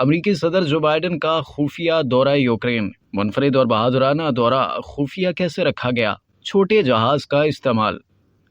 امریکی صدر Joe Biden کا خفیہ دورہ یوکرین، منفرد اور بہادرانہ دورہ خفیہ کیسے رکھا گیا؟ چھوٹے جہاز کا استعمال۔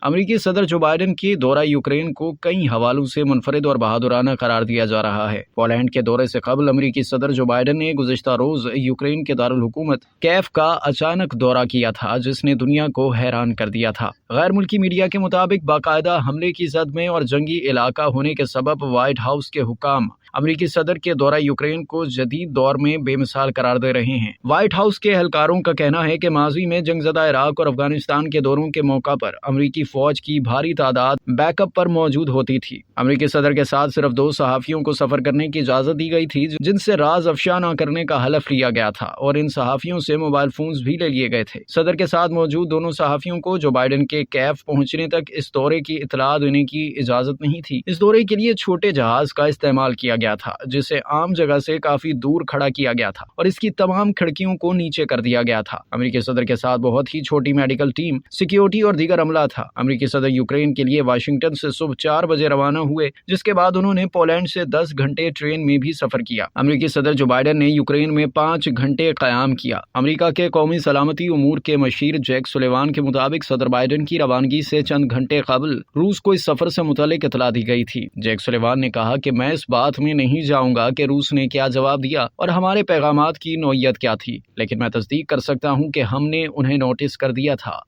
امریکی صدر جو بائیڈن کی دورہ یوکرین کو کئی حوالوں سے منفرد اور بہادرانہ قرار دیا جا رہا ہے۔ پولینڈ کے دورے سے قبل امریکی صدر جو بائیڈن نے گزشتہ روز یوکرین کے دارالحکومت کیف کا اچانک دورہ کیا تھا، جس نے دنیا کو حیران کر دیا تھا۔ غیر ملکی میڈیا کے مطابق باقاعدہ حملے کی زد میں اور جنگی علاقہ ہونے کے سبب وائٹ ہاؤس کے حکام امریکی صدر کے دورہ یوکرین کو جدید دور میں بے مثال قرار دے رہے ہیں۔ وائٹ ہاؤس کے اہلکاروں کا کہنا ہے کہ ماضی میں جنگ زدہ عراق اور افغانستان کے دوروں کے موقع پر امریکی فوج کی بھاری تعداد بیک اپ پر موجود ہوتی تھی۔ امریکی صدر کے ساتھ صرف 2 صحافیوں کو سفر کرنے کی اجازت دی گئی تھی، جن سے راز افشا نہ کرنے کا حلف لیا گیا تھا، اور ان صحافیوں سے موبائل فونز بھی لے لیے گئے تھے۔ صدر کے ساتھ موجود دونوں صحافیوں کو جو بائیڈن کے کیف پہنچنے تک اس دورے کی اطلاع دینے کی اجازت نہیں تھی۔ اس دورے کے لیے چھوٹے جہاز کا استعمال کیا گیا تھا، جسے عام جگہ سے کافی دور کھڑا کیا گیا تھا اور اس کی تمام کھڑکیوں کو نیچے کر دیا گیا تھا۔ امریکی صدر کے ساتھ بہت ہی چھوٹی میڈیکل ٹیم، سیکیورٹی اور دیگر عملہ تھا۔ امریکی صدر یوکرین کے لیے واشنگٹن سے صبح 4 بجے روانہ ہوئے، جس کے بعد انہوں نے پولینڈ سے 10 گھنٹے ٹرین میں بھی سفر کیا۔ امریکی صدر جو بائیڈن نے یوکرین میں 5 گھنٹے قیام کیا۔ امریکہ کے قومی سلامتی امور کے مشیر جیک سولیوان کے مطابق صدر بائیڈن کی روانگی سے چند گھنٹے قبل روس کو اس سفر سے متعلق اطلاع دی گئی تھی۔ جیک سولیوان نے کہا کہ میں اس بات میں نہیں جاؤں گا کہ روس نے کیا جواب دیا اور ہمارے پیغامات کی نوعیت کیا تھی، لیکن میں تصدیق کر سکتا ہوں کہ ہم نے انہیں نوٹس کر دیا تھا۔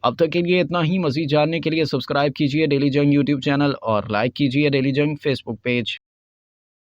اب تک کے لیے اتنا ہی۔ مزید جاننے کے لیے سبسکرائب کیجیے ڈیلی جنگ یوٹیوب چینل اور لائک کیجیے ڈیلی جنگ فیس بک پیج۔